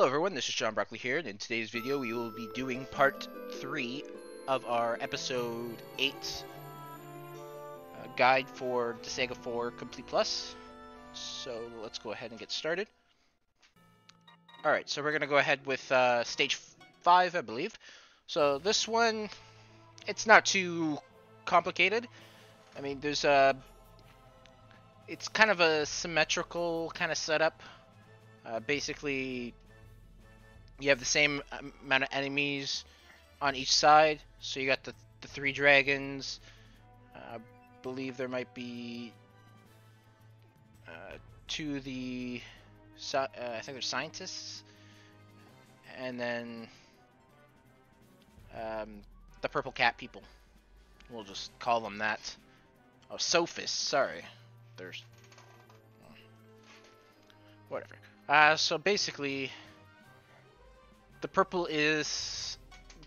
everyone, this is John Broccoli here, and in today's video we will be doing part 3 of our episode 8 guide for Disgaea 4 Complete Plus. So let's go ahead and get started. Alright, so we're going to go ahead with stage 5, I believe. So this one, it's not too complicated. I mean, there's it's kind of a symmetrical kind of setup. Basically, you have the same amount of enemies on each side. So you got the 3 dragons. I believe there might be 2 of the I think they're scientists, and then the purple cat people. We'll just call them that. Oh, sophists. Sorry, there's whatever. So basically, the purple is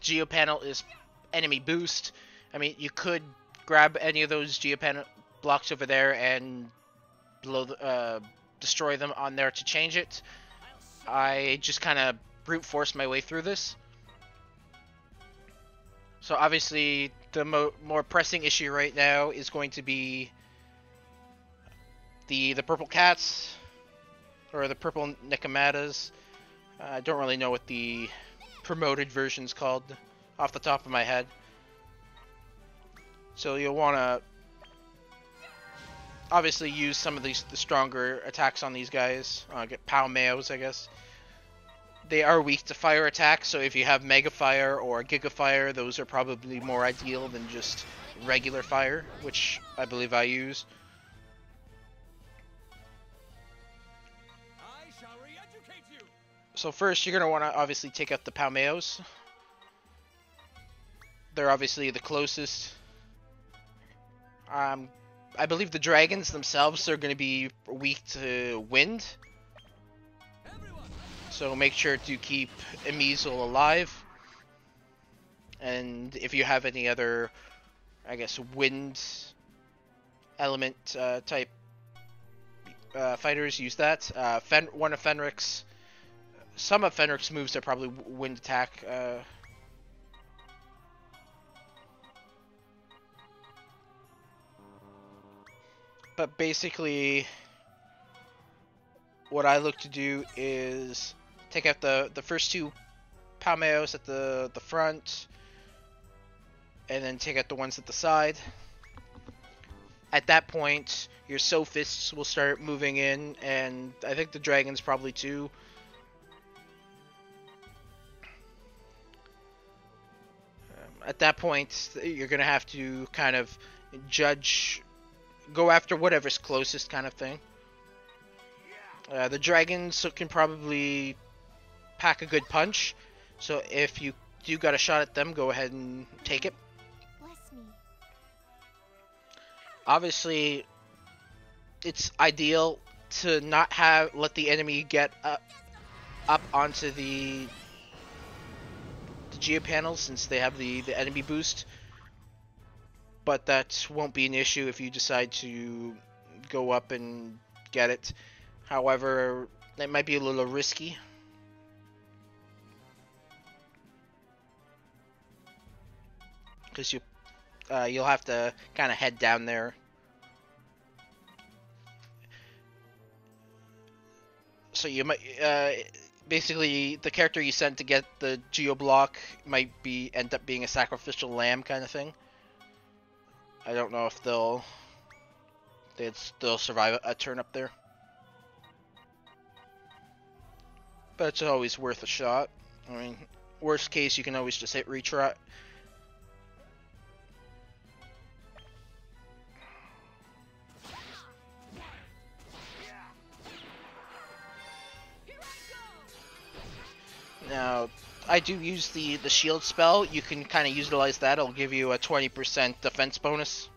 geopanel is enemy boost. I mean, you could grab any of those geopanel blocks over there and blow destroy them on there to change it. I just kind of brute force my way through this. So obviously, the more pressing issue right now is going to be the purple cats, or the purple Necromatas. I don't really know what the promoted version's called off the top of my head. So you'll want to obviously use some of the stronger attacks on these guys. Get Palmeos, I guess. They are weak to fire attacks, so if you have Mega Fire or Giga Fire, those are probably more ideal than just regular fire, which I believe I use. So first, you're going to want to obviously take out the Palmeos. They're obviously the closest. I believe the dragons themselves are going to be weak to wind. So make sure to keep Emizel alive. And if you have any other, I guess, wind element type fighters, use that. One of Fenric's. Some of Fenric's moves are probably wind attack. But basically, what I look to do is take out the first 2 Palmeos at the front, and then take out the ones at the side. At that point, your Sophists will start moving in, and I think the dragons probably too. At that point, you're going to have to kind of go after whatever's closest kind of thing. The dragons can probably pack a good punch, so if you do got a shot at them, go ahead and take it. Bless me. Obviously, it's ideal to not let the enemy get up onto the geopanels, since they have the enemy boost, but that won't be an issue if you decide to go up and get it. However, that might be a little risky. Because you'll have to kind of head down there. So you might basically, the character you send to get the Geo Block might end up being a sacrificial lamb kind of thing. I don't know if they'd still survive a turn up there. But it's always worth a shot. I mean, worst case, you can always just hit retry. Now, I do use the shield spell. You can kind of utilize that. It'll give you a 20% defense bonus.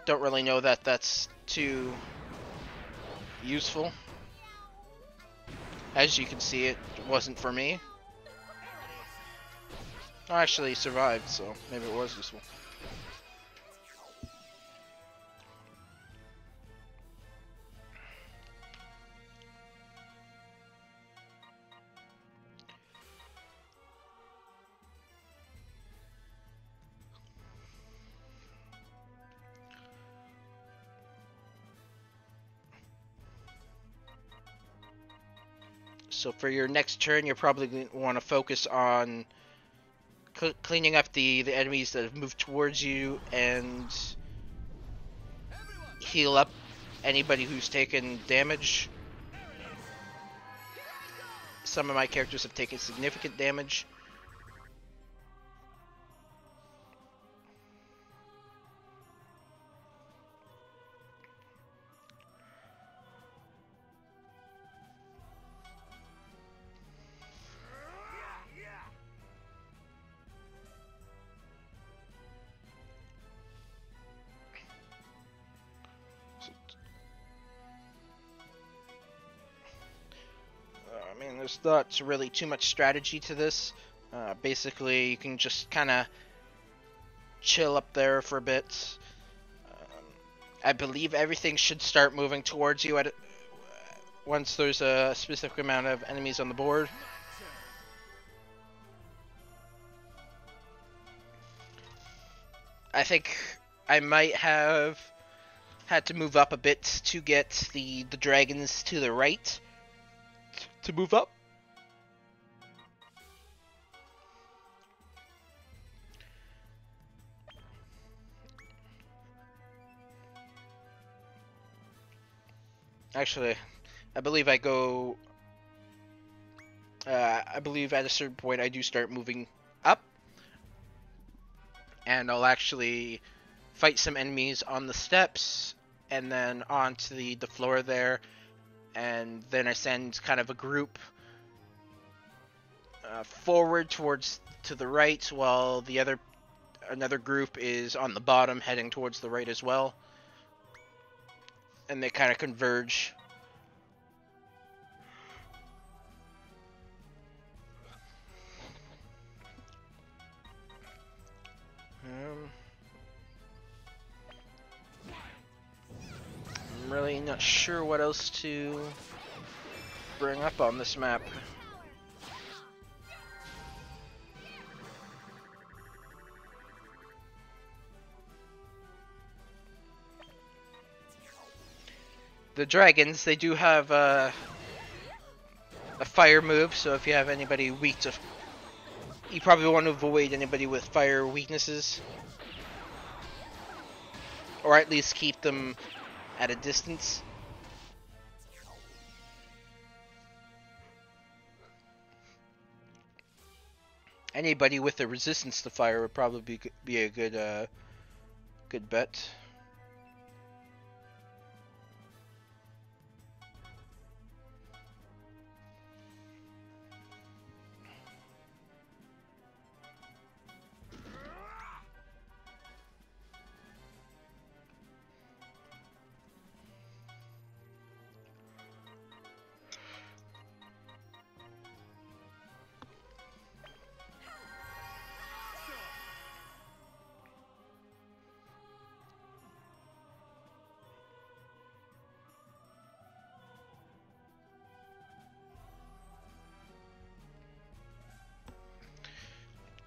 Don't really know that that's too useful. As you can see, it wasn't for me. I actually survived, so maybe it was useful. So for your next turn, you're probably going to want to focus on cleaning up the enemies that have moved towards you and heal up anybody who's taken damage. Some of my characters have taken significant damage. I mean, there's not really too much strategy to this. Basically, you can just kind of chill up there for a bit. I believe everything should start moving towards you once there's a specific amount of enemies on the board. I think I might have had to move up a bit to get the dragons to the right to move up. Actually, I believe I go... I believe at a certain point I do start moving up. And I'll actually fight some enemies on the steps and then onto the floor there. And then I send kind of a group forward to the right, while another group is on the bottom heading towards the right as well. And they kind of converge. I'm really not sure what else to bring up on this map. The dragons, they do have a fire move, so if you have anybody weak to... You probably want to avoid anybody with fire weaknesses. Or at least keep them at a distance. Anybody with a resistance to fire would probably be a good bet.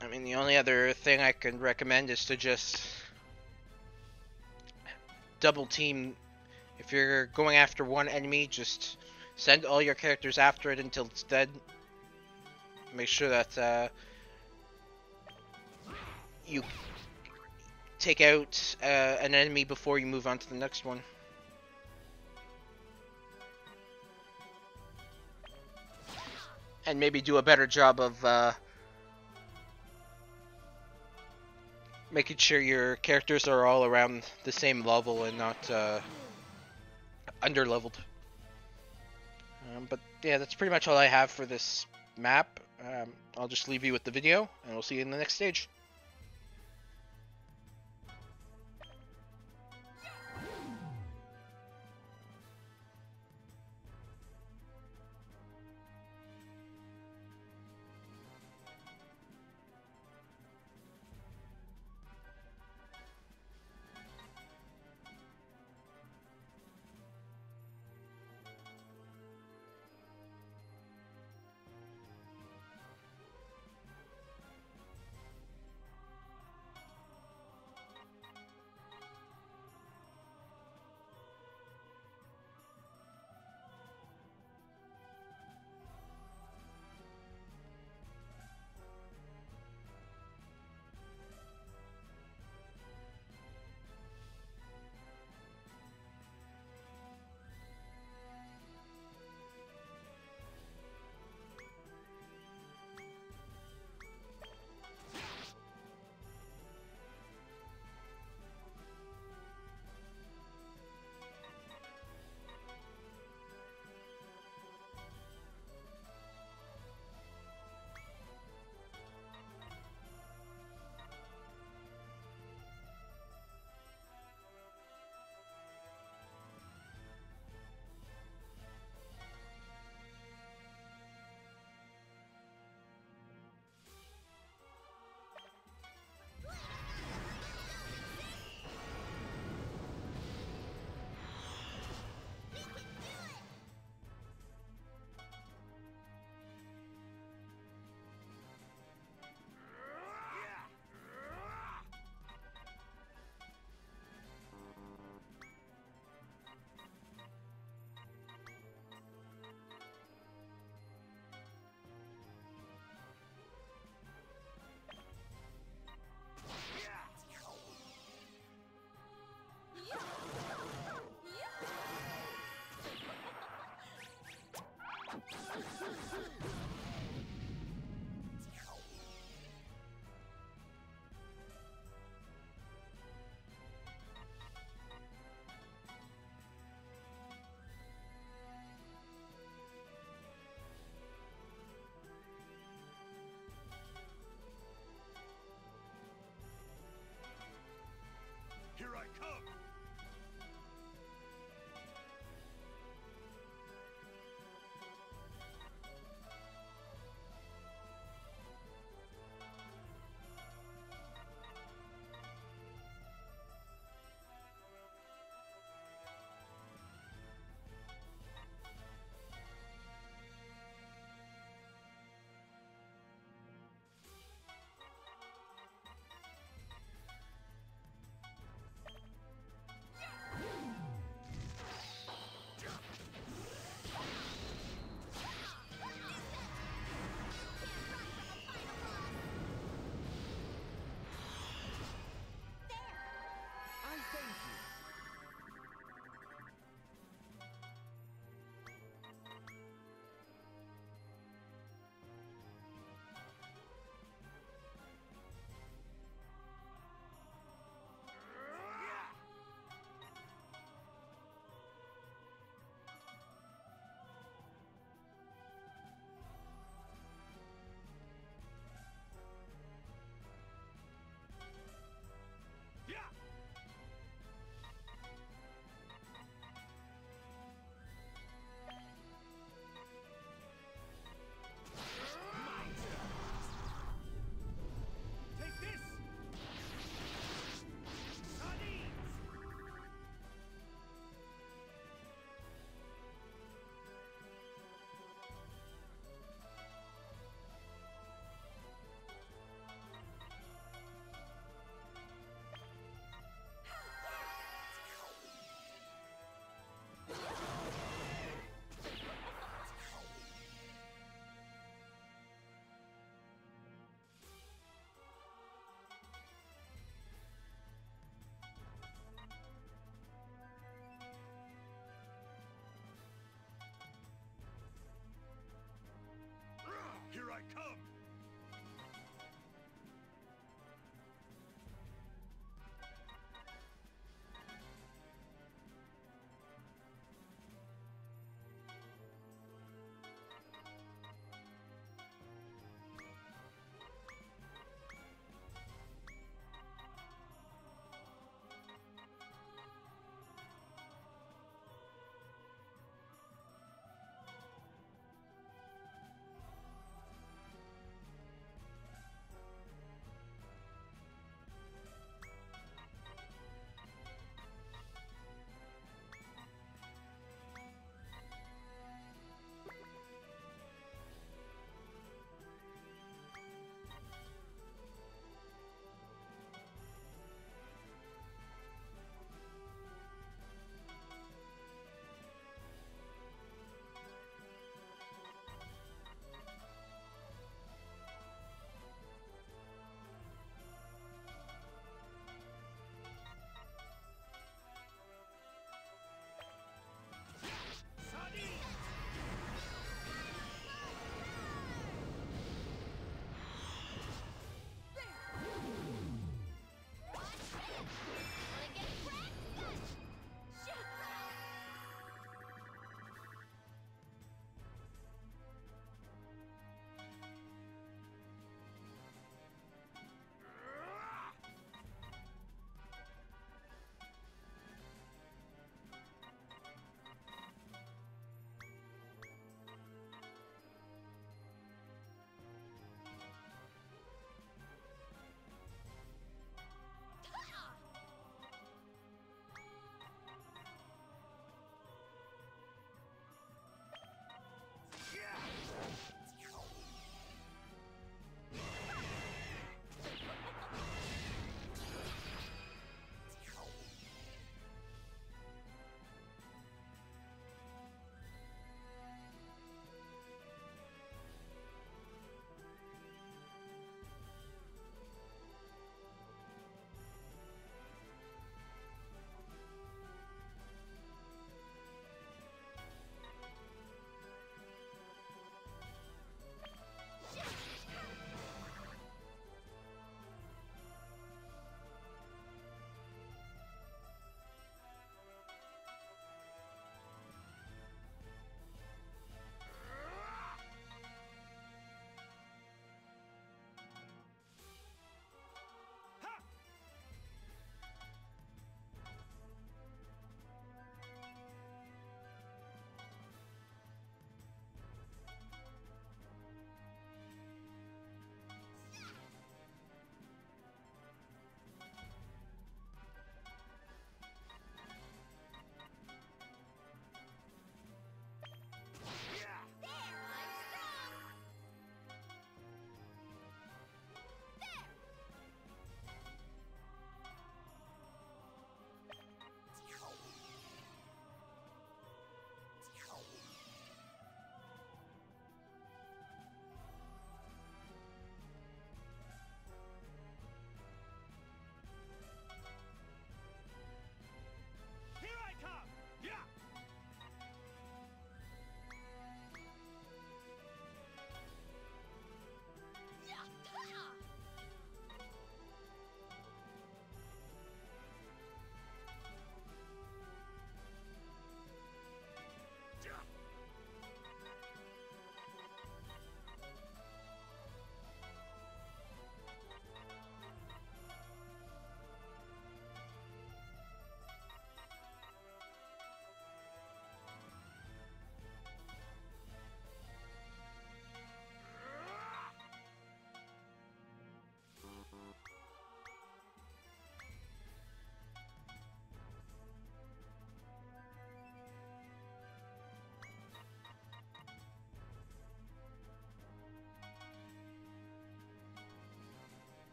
I mean, the only other thing I can recommend is to just double team. If you're going after one enemy, just send all your characters after it until it's dead. Make sure that you take out an enemy before you move on to the next one. And maybe do a better job of making sure your characters are all around the same level and not under-leveled. But yeah, that's pretty much all I have for this map. I'll just leave you with the video, and we'll see you in the next stage.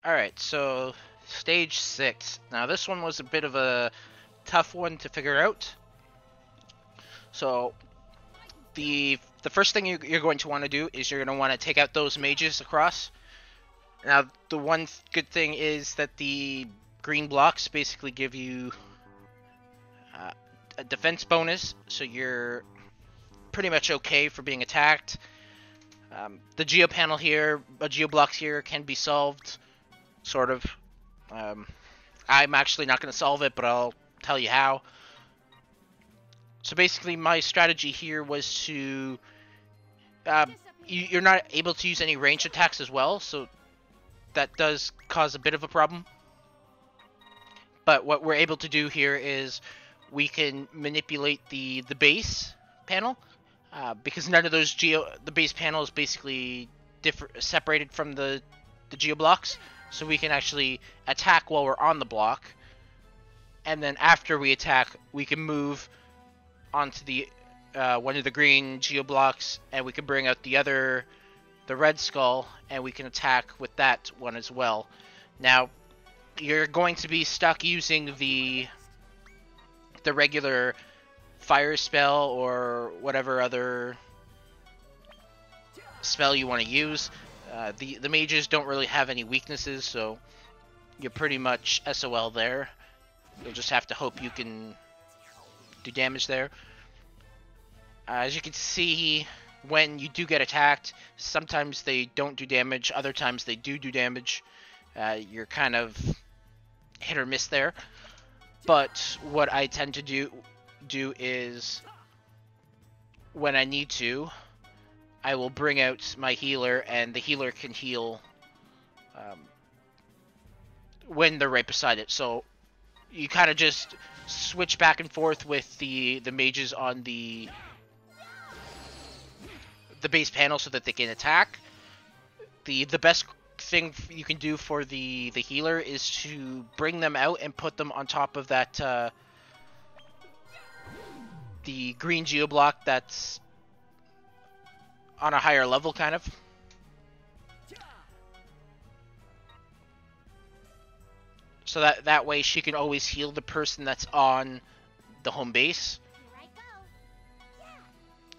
Alright, so stage 6. Now this one was a bit of a tough one to figure out. So the first thing you're going to want to do is you're going to want to take out those mages across. Now the one good thing is that the green blocks basically give you a defense bonus, so you're pretty much okay for being attacked. The geo panel here, geo blocks here can be solved, sort of. I'm actually not going to solve it, but I'll tell you how. So basically, my strategy here was to... you're not able to use any range attacks as well, so that does cause a bit of a problem. But what we're able to do here is we can manipulate the base panel, because none of those the base panel is basically separated from the geo blocks, so we can actually attack while we're on the block, and then after we attack, we can move onto the one of the green geo blocks, and we can bring out the red skull, and we can attack with that one as well. Now, you're going to be stuck using the regular fire spell or whatever other spell you want to use. The mages don't really have any weaknesses, so you're pretty much SOL there. You'll just have to hope you can do damage there. As you can see, when you do get attacked, sometimes they don't do damage, other times they do damage. You're kind of hit or miss there. But what I tend to do is, when I need to, I will bring out my healer, and the healer can heal when they're right beside it. So you kind of just switch back and forth with the mages on the base panel so that they can attack. The best thing you can do for the healer is to bring them out and put them on top of that the green geo block that's on a higher level, kind of. So that way she can always heal the person that's on the home base.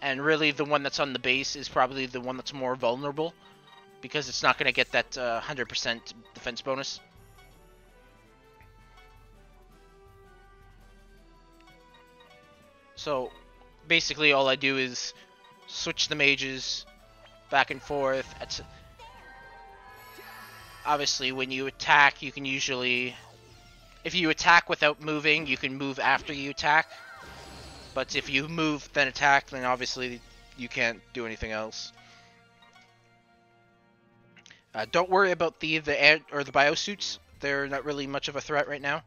And really, the one that's on the base is probably the one that's more vulnerable, because it's not going to get that 100% defense bonus. So basically all I do is switch the mages back and forth. Obviously, when you attack, you can usually... If you attack without moving, you can move after you attack. But if you move, then attack, then obviously you can't do anything else. Don't worry about the biosuits. They're not really much of a threat right now.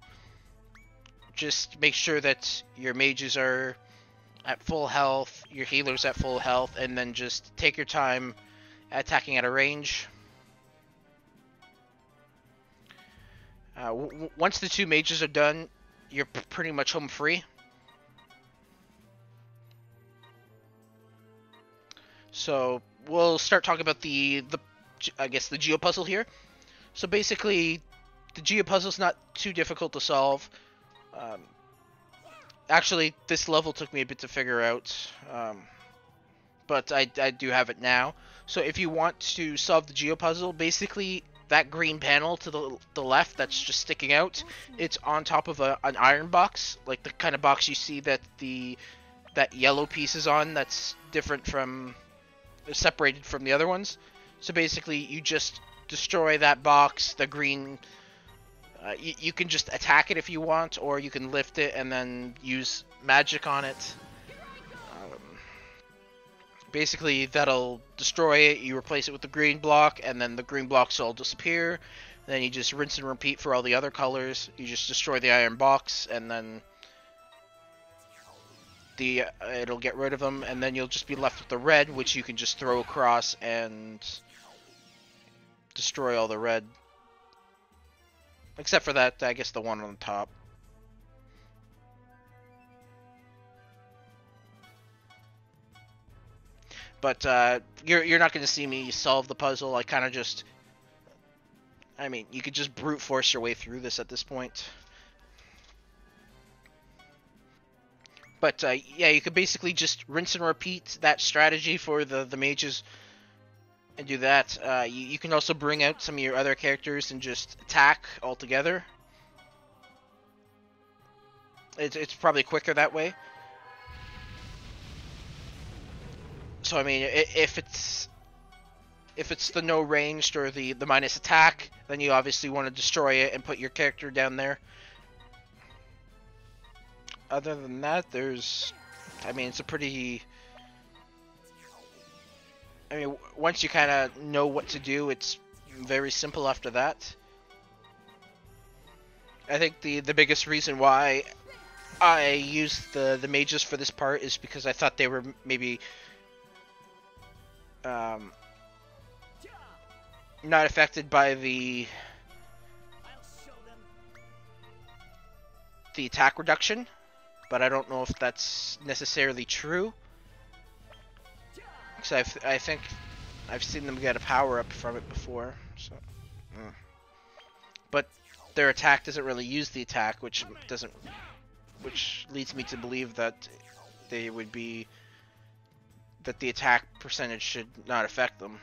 Just make sure that your mages are at full health, your healers at full health, and then just take your time attacking at a range. Once the two mages are done, you're pretty much home free. So we'll start talking about I guess the geo puzzle here. So basically, the geo puzzle's not too difficult to solve. Actually, this level took me a bit to figure out, but I do have it now. So if you want to solve the geo puzzle, basically that green panel to the left that's just sticking out, it's on top of an iron box, like the kind of box you see that that yellow piece is on, that's different from... separated from the other ones. So basically you just destroy that box, the green... you can just attack it if you want, or you can lift it and then use magic on it. Basically that'll destroy it, you replace it with the green block, and then the green blocks will disappear. Then you just rinse and repeat for all the other colors. You just destroy the iron box, and then it'll get rid of them, and then you'll just be left with the red, which you can just throw across and destroy all the red. Except for that, I guess the one on the top. But you're not going to see me solve the puzzle. I kind of just I mean, you could just brute force your way through this at this point. But yeah, you could basically just rinse and repeat that strategy for the mages and do that. You can also bring out some of your other characters and just attack altogether. It's probably quicker that way. So I mean, if it's the no ranged or the minus attack, then you obviously want to destroy it and put your character down there. Other than that, I mean, it's a pretty... I mean, once you kind of know what to do, it's very simple after that. I think the biggest reason why I used the mages for this part is because I thought they were maybe not affected by the attack reduction, but I don't know if that's necessarily true. Because I think I've seen them get a power up from it before. So, but their attack doesn't really use the attack, which leads me to believe that the attack percentage should not affect them.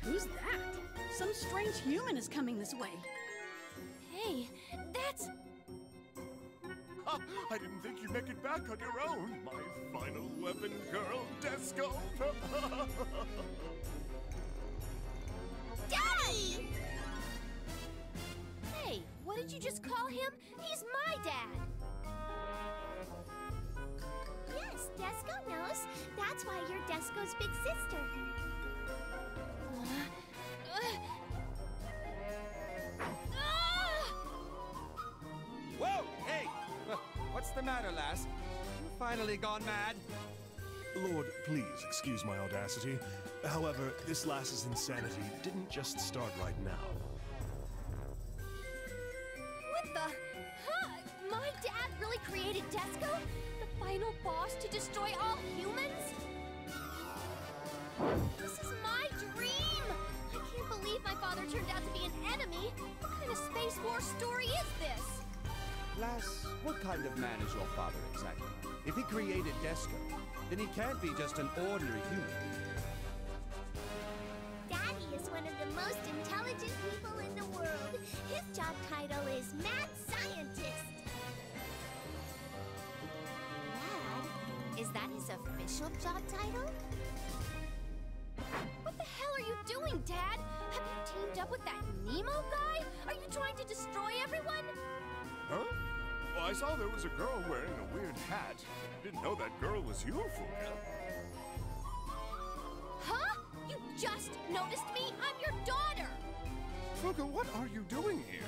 Who's that? Some strange human is coming this way. Hey, that's... I didn't think you'd make it back on your own, my final weapon girl, Disco. Daddy! Hey, what did you just call him? He's my dad. Yes, Desco knows. That's why you're Desco's big sister. Whoa! Hey! What's the matter, lass? You finally gone mad? Lord, please excuse my audacity. However, this lass's insanity didn't just start right now. What the? Huh? My dad really created Desco? The final boss to destroy all humans? This is my dream! I can't believe my father turned out to be an enemy. What kind of Space War story is this? Lass, what kind of man is your father exactly? If he created Desco, then he can't be just an ordinary human. Daddy is one of the most intelligent people in the world. His job title is Mad Scientist. Dad, is that his official job title? What the hell are you doing, Dad? Have you teamed up with that Nemo guy? Are you trying to destroy everyone? Huh? Well, I saw there was a girl wearing a weird hat. Didn't know that girl was you, Fuka. Huh? You just noticed me? I'm your daughter! Fuka, what are you doing here?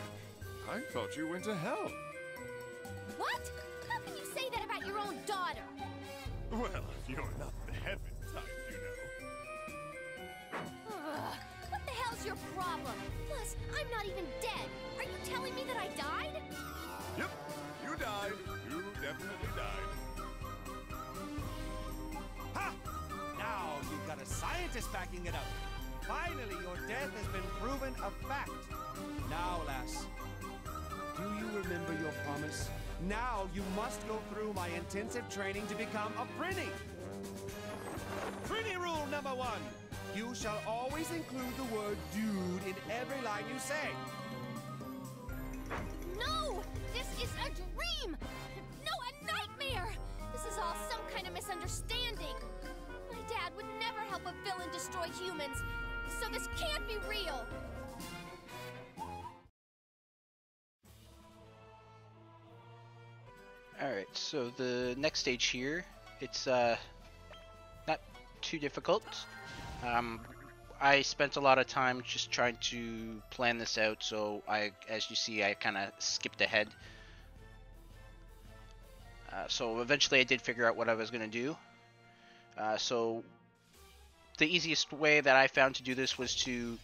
I thought you went to hell. What? How can you say that about your own daughter? Well, you're not the heaven type, you know. Ugh, what the hell's your problem? Plus, I'm not even dead. Are you telling me that I died? Yep, you died. You definitely died. Ha! Now you've got a scientist backing it up. Finally, your death has been proven a fact. Now, lass, do you remember your promise? Now you must go through my intensive training to become a Prinny. Prinny rule number 1. You shall always include the word dude in every line you say. No! This is a dream! No, a nightmare! This is all some kind of misunderstanding. My dad would never help a villain destroy humans, so this can't be real. Alright, so the next stage here, it's not too difficult. I spent a lot of time just trying to plan this out, so as you see, I kind of skipped ahead. So eventually I did figure out what I was going to do. So the easiest way that I found to do this was to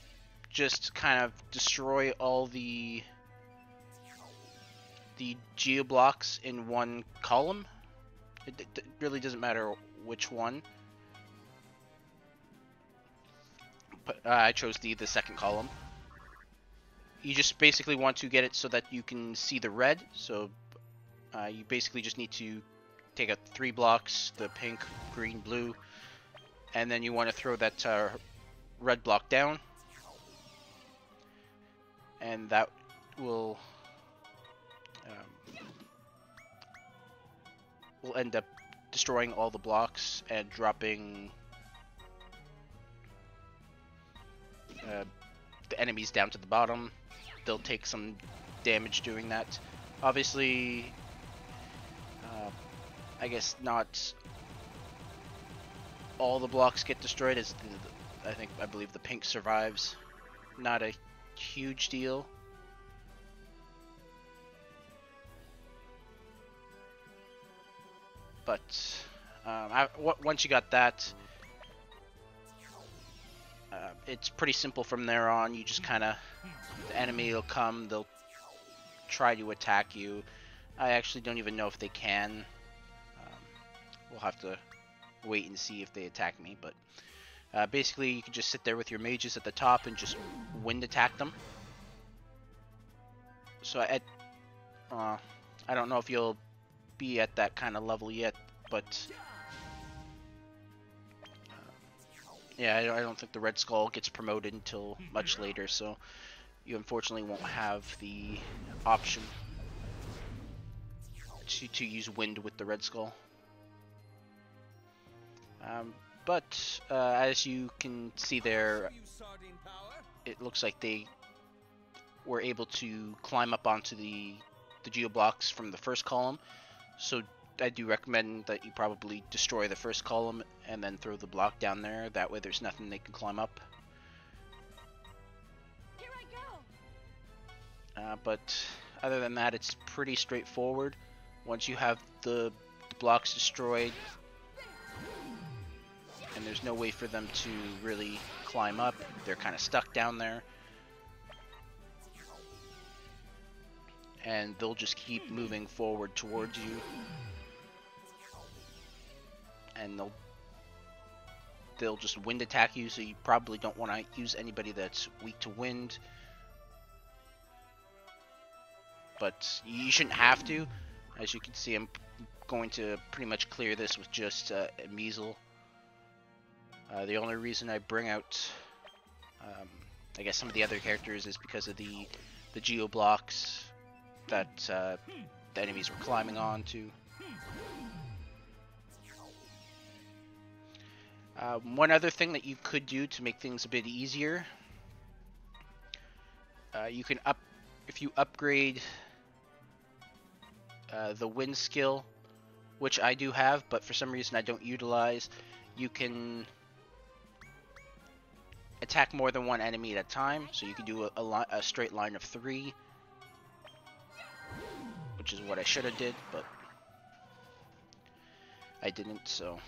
just kind of destroy all the geoblocks in one column. It really doesn't matter which one. But I chose the second column. You just basically want to get it so that you can see the red. So you basically just need to take out 3 blocks, the pink, green, blue, and then you want to throw that red block down, and that will end up destroying all the blocks and dropping the enemies down to the bottom. They'll take some damage doing that. Obviously, I guess not all the blocks get destroyed, as I believe the pink survives. Not a huge deal. But once you got that, it's pretty simple from there on. You just kind of, the enemy will come, they'll try to attack you. I actually don't even know if they can. We'll have to wait and see if they attack me, but basically you can just sit there with your mages at the top and just wind attack them. So I don't know if you'll be at that kind of level yet, but yeah, I don't think the Red Skull gets promoted until much later, so you unfortunately won't have the option to use wind with the Red Skull. But as you can see there, it looks like they were able to climb up onto the geoblocks from the first column. So I do recommend that you probably destroy the first column and then throw the block down there. That way there's nothing they can climb up. Here I go. But other than that, it's pretty straightforward. Once you have the blocks destroyed, and there's no way for them to really climb up, they're kind of stuck down there. And they'll just keep moving forward towards you. And they'll just wind attack you, so you probably don't want to use anybody that's weak to wind. but you shouldn't have to. As you can see, I'm going to pretty much clear this with just a Measle. The only reason I bring out, I guess, some of the other characters is because of the geo blocks that the enemies were climbing onto. One other thing that you could do to make things a bit easier, you can if you upgrade the wind skill, which I do have, but for some reason I don't utilize, you can attack more than one enemy at a time. So you can do a straight line of 3, which is what I should have did, but I didn't. So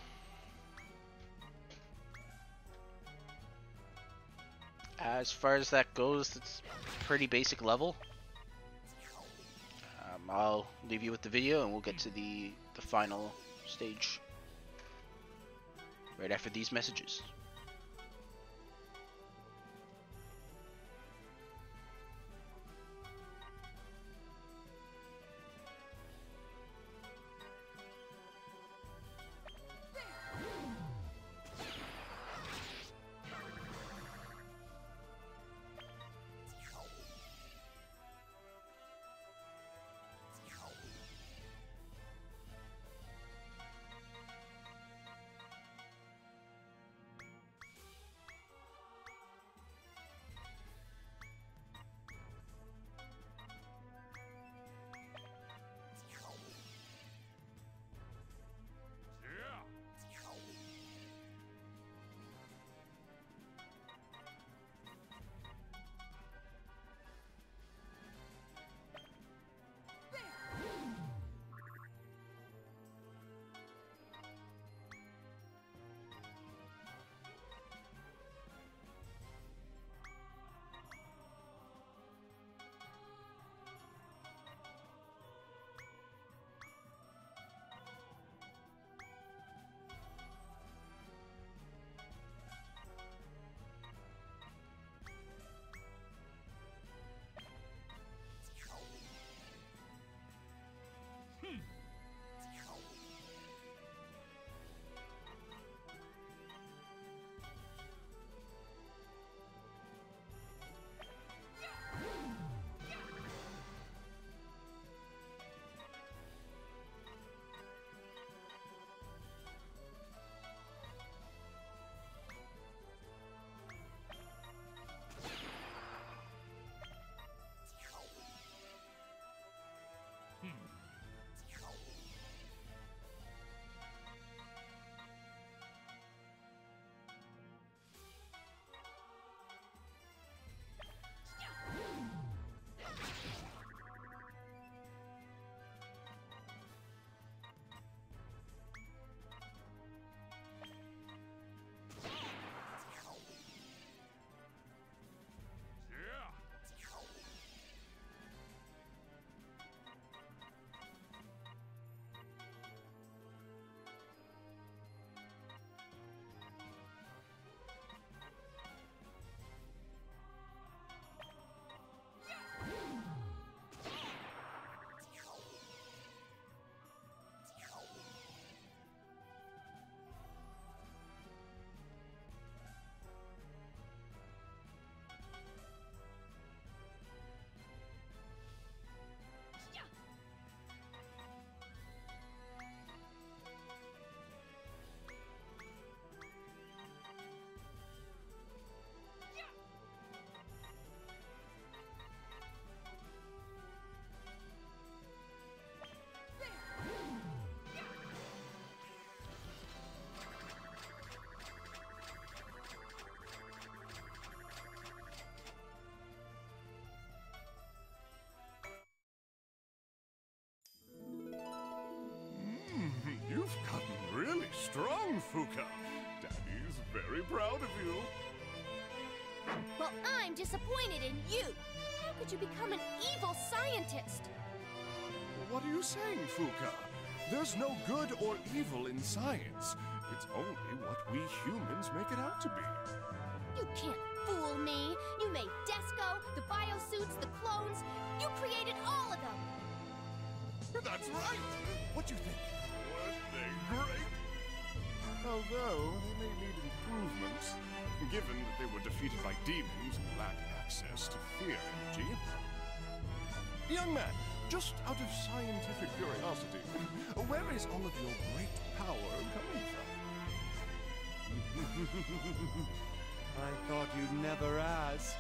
as far as that goes, it's pretty basic level. I'll leave you with the video and we'll get to the final stage right after these messages. You've gotten really strong, Fuka. Daddy's very proud of you. Well, I'm disappointed in you. How could you become an evil scientist? What are you saying, Fuka? There's no good or evil in science. It's only what we humans make it out to be. You can't fool me. You made Desco, the biosuits, the clones. You created all of them. That's right! What do you think? Weren't they great? Although, they may need improvements, given that they were defeated by demons who lack access to fear energy. Young man, just out of scientific curiosity, where is all of your great power coming from? I thought you'd never ask.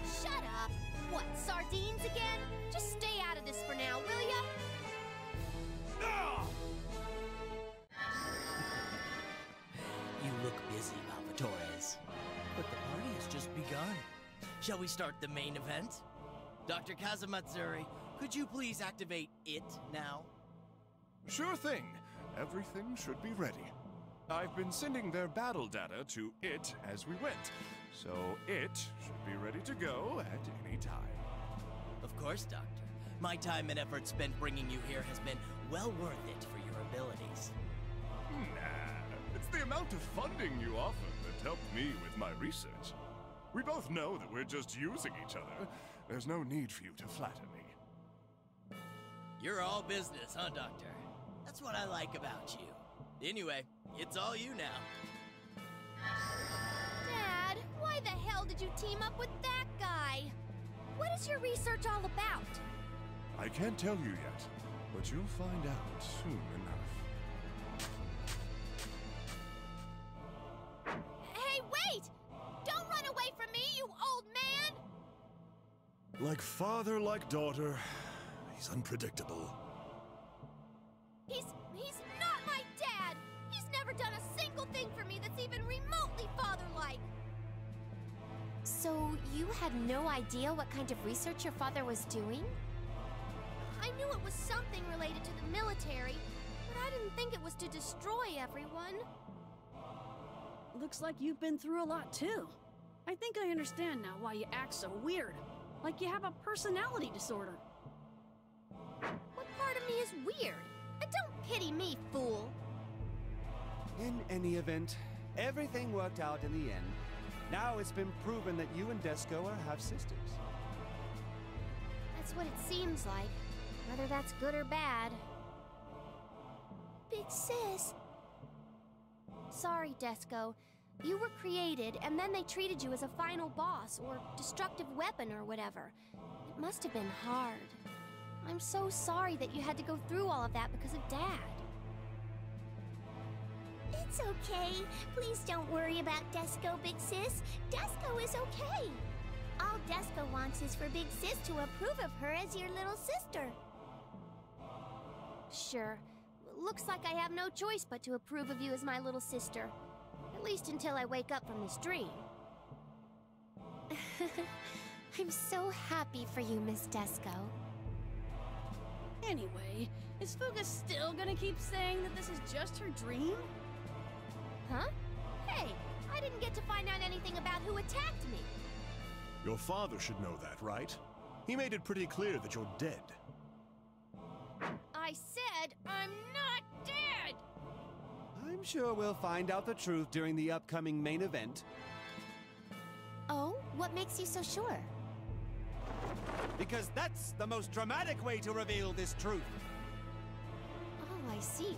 Shut up! What, sardines again? Just stay out of this for now, will ya? You look busy, Valvatores. But the party has just begun. Shall we start the main event? Dr. Kazamatsuri, could you please activate it now? Sure thing. Everything should be ready. I've been sending their battle data to it as we went, so it should be ready to go at any time. Of course, Doctor. My time and effort spent bringing you here has been well worth it for your abilities. Nah, it's the amount of funding you offer that helped me with my research. We both know that we're just using each other. There's no need for you to flatter me. You're all business, huh, Doctor? That's what I like about you. Anyway, it's all you now. Dad, why the hell did you team up with that guy? What is your research all about? I can't tell you yet, but you'll find out soon enough. Hey, wait! Don't run away from me, you old man! Like father, like daughter, he's unpredictable. He's not my dad! He's never done a single thing for me that's even remotely father-like! So, you had no idea what kind of research your father was doing? I knew it was something related to the military, but I didn't think it was to destroy everyone. Looks like you've been through a lot too. I think I understand now why you act so weird. Like you have a personality disorder. What part of me is weird? And don't pity me, fool! In any event, everything worked out in the end. Now it's been proven that you and Disgaea are half-sisters. That's what it seems like. Whether that's good or bad. Big sis. Sorry, Disgaea. You were created, and then they treated you as a final boss, or destructive weapon, or whatever. It must have been hard. I'm so sorry that you had to go through all of that because of Dad. It's okay. Please don't worry about Disgaea, Big Sis. Disgaea is okay. All Disgaea wants is for Big Sis to approve of her as your little sister. Sure. Looks like I have no choice but to approve of you as my little sister. At least until I wake up from this dream. I'm so happy for you, Miss Disgaea. Anyway, is Fuga still gonna keep saying that this is just her dream? Huh? Hey, I didn't get to find out anything about who attacked me. Your father should know that, right? He made it pretty clear that you're dead. I said I'm not dead! I'm sure we'll find out the truth during the upcoming main event. Oh, what makes you so sure? Because that's the most dramatic way to reveal this truth. Oh, I see.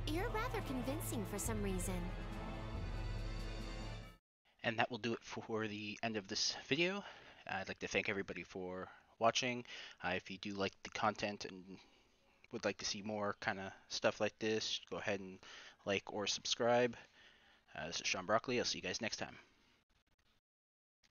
You're rather convincing for some reason. And that will do it for the end of this video. I'd like to thank everybody for watching. If you do like the content and would like to see more kind of stuff like this, go ahead and like or subscribe. This is Sean Broccoli. I'll see you guys next time.